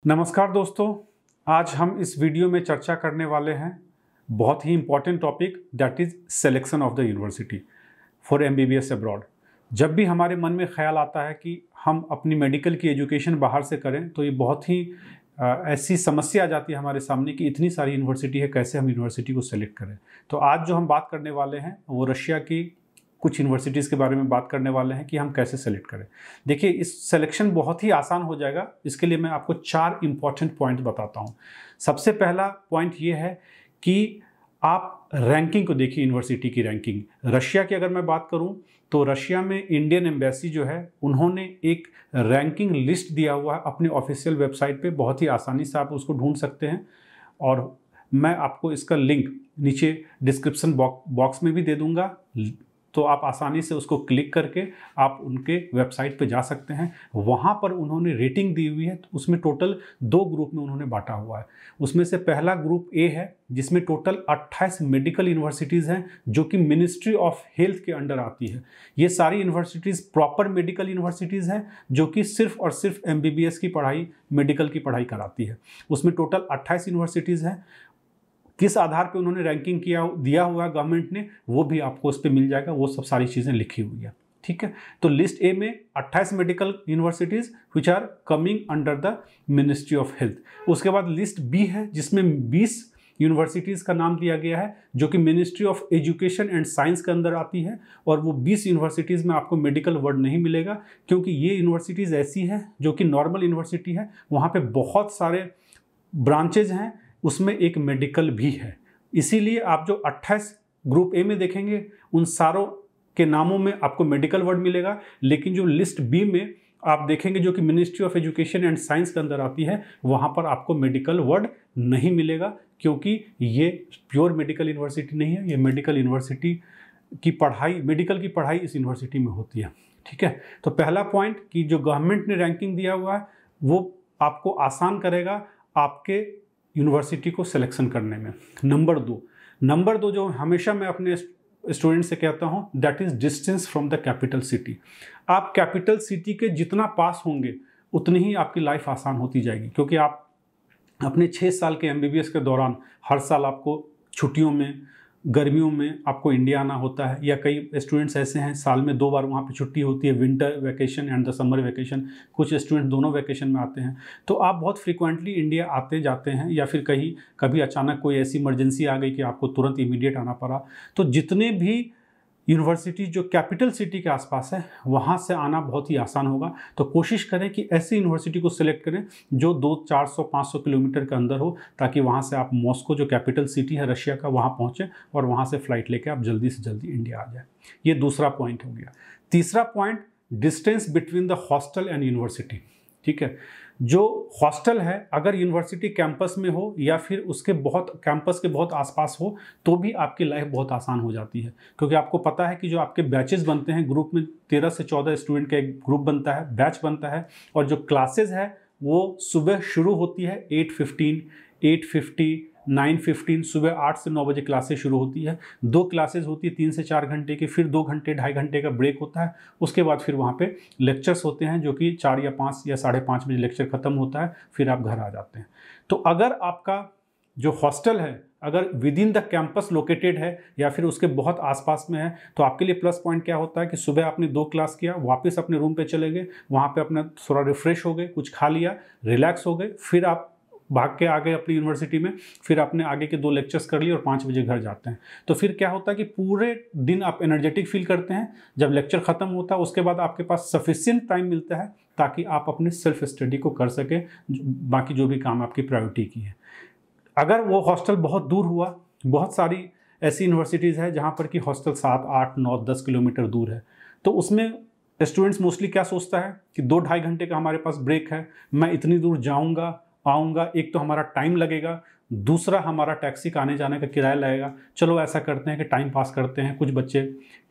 नमस्कार दोस्तों, आज हम इस वीडियो में चर्चा करने वाले हैं बहुत ही important topic that is selection of the university for MBBS abroad. जब भी हमारे मन में ख्याल आता है कि हम अपनी मेडिकल की एजुकेशन बाहर से करें तो ये बहुत ही ऐसी समस्या आ जाती है हमारे सामने कि इतनी सारी यूनिवर्सिटी है, कैसे हम यूनिवर्सिटी को सेलेक्ट करें। तो आज जो हम बात करने वाले हैं वो रशिया की कुछ यूनिवर्सिटीज़ के बारे में बात करने वाले हैं कि हम कैसे सेलेक्ट करें। देखिए, इस सिलेक्शन बहुत ही आसान हो जाएगा। इसके लिए मैं आपको 4 इंपॉर्टेंट पॉइंट बताता हूं। सबसे पहला पॉइंट ये है कि आप रैंकिंग को देखिए, यूनिवर्सिटी की रैंकिंग। रशिया की अगर मैं बात करूं तो रशिया में इंडियन एम्बेसी जो है उन्होंने एक रैंकिंग लिस्ट दिया हुआ है अपने ऑफिशियल वेबसाइट पे। बहुत ही आसानी से आप उसको ढूंढ सकते हैं और मैं आपको इसका लिंक नीचे डिस्क्रिप्शन बॉक्स में भी दे दूंगा, तो आप आसानी से उसको क्लिक करके आप उनके वेबसाइट पे जा सकते हैं। वहाँ पर उन्होंने रेटिंग दी हुई है, तो उसमें टोटल 2 ग्रुप में उन्होंने बांटा हुआ है। उसमें से पहला ग्रुप ए है जिसमें टोटल 28 मेडिकल यूनिवर्सिटीज़ हैं जो कि मिनिस्ट्री ऑफ हेल्थ के अंडर आती है। ये सारी यूनिवर्सिटीज़ प्रॉपर मेडिकल यूनिवर्सिटीज़ हैं जो कि सिर्फ और सिर्फ एमबीबीएस की पढ़ाई, मेडिकल की पढ़ाई कराती है। उसमें टोटल 28 यूनिवर्सिटीज़ हैं। किस आधार पे उन्होंने रैंकिंग दिया हुआ है गवर्नमेंट ने, वो भी आपको उस पर मिल जाएगा। वो सब सारी चीज़ें लिखी हुई है, ठीक है। तो लिस्ट ए में 28 medical universities which are coming under the ministry of health. उसके बाद लिस्ट बी है जिसमें 20 यूनिवर्सिटीज़ का नाम दिया गया है जो कि ministry of education and science के अंदर आती है। और वो 20 यूनिवर्सिटीज़ में आपको मेडिकल वर्ड नहीं मिलेगा, क्योंकि ये यूनिवर्सिटीज़ ऐसी हैं जो कि नॉर्मल यूनिवर्सिटी है। वहाँ पे बहुत सारे ब्रांचेज हैं, उसमें एक मेडिकल भी है। इसीलिए आप जो 28 ग्रुप ए में देखेंगे उन सारों के नामों में आपको मेडिकल वर्ड मिलेगा, लेकिन जो लिस्ट बी में आप देखेंगे जो कि ministry of education and science के अंदर आती है, वहाँ पर आपको मेडिकल वर्ड नहीं मिलेगा, क्योंकि ये प्योर मेडिकल यूनिवर्सिटी नहीं है। ये मेडिकल यूनिवर्सिटी की पढ़ाई, मेडिकल की पढ़ाई इस यूनिवर्सिटी में होती है, ठीक है। तो पहला पॉइंट कि जो गवर्नमेंट ने रैंकिंग दिया हुआ है वो आपको आसान करेगा आपके यूनिवर्सिटी को सिलेक्शन करने में। नंबर दो जो हमेशा मैं अपने स्टूडेंट से कहता हूँ, that is distance from the capital city. आप कैपिटल सिटी के जितना पास होंगे उतनी ही आपकी लाइफ आसान होती जाएगी, क्योंकि आप अपने 6 साल के एमबीबीएस के दौरान हर साल आपको छुट्टियों में, गर्मियों में आपको इंडिया आना होता है। या कई स्टूडेंट्स ऐसे हैं साल में 2 बार वहाँ पे छुट्टी होती है, winter vacation and the summer vacation. कुछ स्टूडेंट दोनों वैकेशन में आते हैं। तो आप बहुत फ्रिक्वेंटली इंडिया आते जाते हैं, या फिर कभी अचानक कोई ऐसी इमरजेंसी आ गई कि आपको तुरंत इमीडिएट आना पड़ा। तो जितने भी यूनिवर्सिटी जो कैपिटल सिटी के आसपास है वहाँ से आना बहुत ही आसान होगा। तो कोशिश करें कि ऐसी यूनिवर्सिटी को सिलेक्ट करें जो 400-500 किलोमीटर के अंदर हो, ताकि वहाँ से आप मॉस्को जो कैपिटल सिटी है रशिया का वहाँ पहुँचें और वहाँ से फ़्लाइट लेके आप जल्दी से जल्दी इंडिया आ जाए। ये दूसरा पॉइंट हो गया। तीसरा point, distance between the hostel and university, ठीक है। जो हॉस्टल है अगर यूनिवर्सिटी कैंपस में हो या फिर उसके कैंपस के बहुत आसपास हो तो भी आपकी लाइफ बहुत आसान हो जाती है, क्योंकि आपको पता है कि जो आपके बैचेस बनते हैं, ग्रुप में 13 से 14 स्टूडेंट का एक ग्रुप बनता है, बैच बनता है। और जो क्लासेज है वो सुबह शुरू होती है 8:15, 8:50, 9:15, सुबह 8 से 9 बजे क्लासेस शुरू होती है। 2 क्लासेस होती है 3 से 4 घंटे की, फिर 2 घंटे 2.5 घंटे का ब्रेक होता है। उसके बाद फिर वहाँ पे लेक्चर्स होते हैं जो कि 4 या 5 या 5:30 बजे लेक्चर ख़त्म होता है, फिर आप घर आ जाते हैं। तो अगर आपका जो हॉस्टल है अगर with in the campus located है या फिर उसके बहुत आसपास में है, तो आपके लिए प्लस पॉइंट क्या होता है कि सुबह आपने 2 क्लास किया, वापस अपने रूम पे चले गए, वहाँ पे अपना थोड़ा रिफ्रेश हो गए, कुछ खा लिया, रिलैक्स हो गए, फिर आप भाग के आ गए अपनी यूनिवर्सिटी में, फिर आपने आगे के 2 लेक्चर्स कर लिए और 5 बजे घर जाते हैं। तो फिर क्या होता है कि पूरे दिन आप एनर्जेटिक फील करते हैं। जब लेक्चर ख़त्म होता है उसके बाद आपके पास सफिशिएंट टाइम मिलता है ताकि आप अपने सेल्फ स्टडी को कर सकें, बाकी जो भी काम आपकी प्रायोरिटी की है। अगर वो हॉस्टल बहुत दूर हुआ, बहुत सारी ऐसी यूनिवर्सिटीज़ है जहाँ पर कि हॉस्टल 7, 8, 9, 10 किलोमीटर दूर है, तो उसमें स्टूडेंट्स मोस्टली क्या सोचता है कि 2-2.5 घंटे का हमारे पास ब्रेक है, मैं इतनी दूर जाऊँगा आऊँगा, एक तो हमारा टाइम लगेगा, दूसरा हमारा टैक्सी का आने जाने का किराया लगेगा। चलो ऐसा करते हैं कि टाइम पास करते हैं। कुछ बच्चे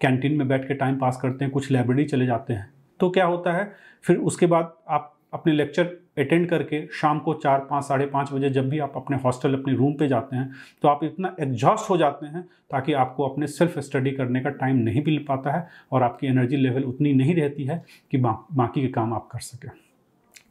कैंटीन में बैठ के टाइम पास करते हैं, कुछ लाइब्रेरी चले जाते हैं। तो क्या होता है फिर उसके बाद आप अपने लेक्चर अटेंड करके शाम को 4, 5, 5:30 बजे जब भी आप अपने हॉस्टल अपने रूम पे जाते हैं तो आप इतना एग्जॉस्ट हो जाते हैं ताकि आपको अपने सेल्फ स्टडी करने का टाइम नहीं मिल पाता है और आपकी एनर्जी लेवल उतनी नहीं रहती है कि बाकी के काम आप कर सकें।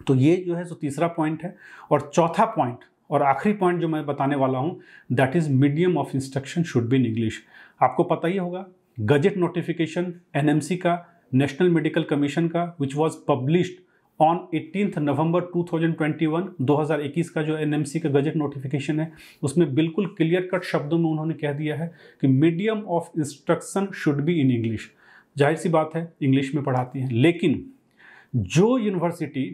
तो ये जो है सो तीसरा पॉइंट है। और चौथा पॉइंट और आखिरी पॉइंट जो मैं बताने वाला हूँ, that is medium of instruction should be in English. आपको पता ही होगा गजट नोटिफिकेशन एनएमसी का, नेशनल मेडिकल कमीशन का, विच वॉज पब्लिश्ड ऑन 18 नवंबर 2021, 2021 का जो एनएमसी का गजट नोटिफिकेशन है, उसमें बिल्कुल क्लियर कट शब्दों में उन्होंने कह दिया है कि medium of instruction should be in English. जाहिर सी बात है इंग्लिश में पढ़ाती हैं, लेकिन जो यूनिवर्सिटी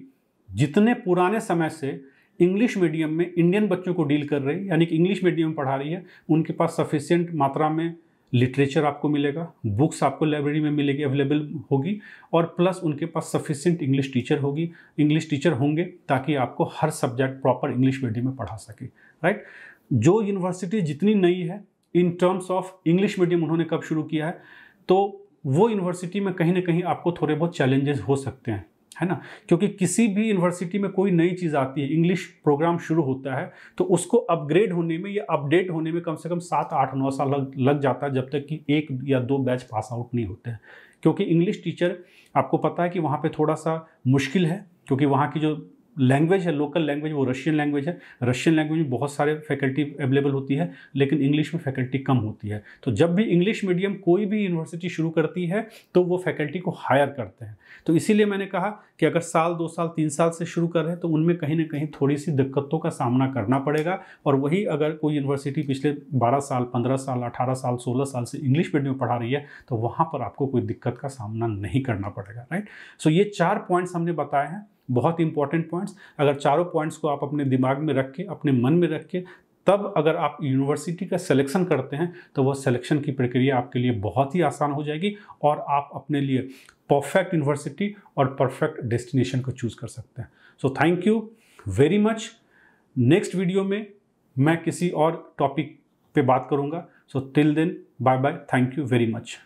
जितने पुराने समय से इंग्लिश मीडियम में इंडियन बच्चों को डील कर रही है, यानी कि इंग्लिश मीडियम में पढ़ा रही है, उनके पास सफिशिएंट मात्रा में लिटरेचर आपको मिलेगा, बुक्स आपको लाइब्रेरी में मिलेगी, अवेलेबल होगी, और प्लस उनके पास सफिशिएंट इंग्लिश टीचर होगी, इंग्लिश टीचर होंगे, ताकि आपको हर सब्जेक्ट प्रॉपर इंग्लिश मीडियम में पढ़ा सके, राइट। जो यूनिवर्सिटी जितनी नई है in terms of English medium उन्होंने कब शुरू किया है, तो वो यूनिवर्सिटी में कहीं ना कहीं आपको थोड़े बहुत चैलेंजेस हो सकते हैं, है ना, क्योंकि किसी भी यूनिवर्सिटी में कोई नई चीज़ आती है, इंग्लिश प्रोग्राम शुरू होता है, तो उसको अपग्रेड होने में या अपडेट होने में कम से कम 7, 8, 9 साल लग जाता है, जब तक कि 1 या 2 बैच पास आउट नहीं होते हैं। क्योंकि इंग्लिश टीचर, आपको पता है कि वहाँ पे थोड़ा सा मुश्किल है, क्योंकि वहाँ की जो लैंग्वेज है, लोकल लैंग्वेज, वो रशियन लैंग्वेज है। रशियन लैंग्वेज में बहुत सारे फैकल्टी अवेलेबल होती है, लेकिन इंग्लिश में फैकल्टी कम होती है। तो जब भी इंग्लिश मीडियम कोई भी यूनिवर्सिटी शुरू करती है, तो वो फैकल्टी को हायर करते हैं। तो इसीलिए मैंने कहा कि अगर साल, 2 साल, 3 साल से शुरू कर रहे हैं, तो उनमें कहीं ना कहीं थोड़ी सी दिक्कतों का सामना करना पड़ेगा। और वही अगर कोई यूनिवर्सिटी पिछले 12 साल, 15 साल, 18 साल, 16 साल से इंग्लिश मीडियम में पढ़ा रही है, तो वहाँ पर आपको कोई दिक्कत का सामना नहीं करना पड़ेगा, राइट। सो ये 4 पॉइंट्स हमने बताए हैं, बहुत इंपॉर्टेंट पॉइंट्स। अगर चारों पॉइंट्स को आप अपने दिमाग में रख के, अपने मन में रख के, तब अगर आप यूनिवर्सिटी का सिलेक्शन करते हैं, तो वह सिलेक्शन की प्रक्रिया आपके लिए बहुत ही आसान हो जाएगी, और आप अपने लिए परफेक्ट यूनिवर्सिटी और परफेक्ट डेस्टिनेशन को चूज़ कर सकते हैं। So thank you very much. Next video में मैं किसी और टॉपिक पे बात करूँगा। So till then, bye bye, thank you very much.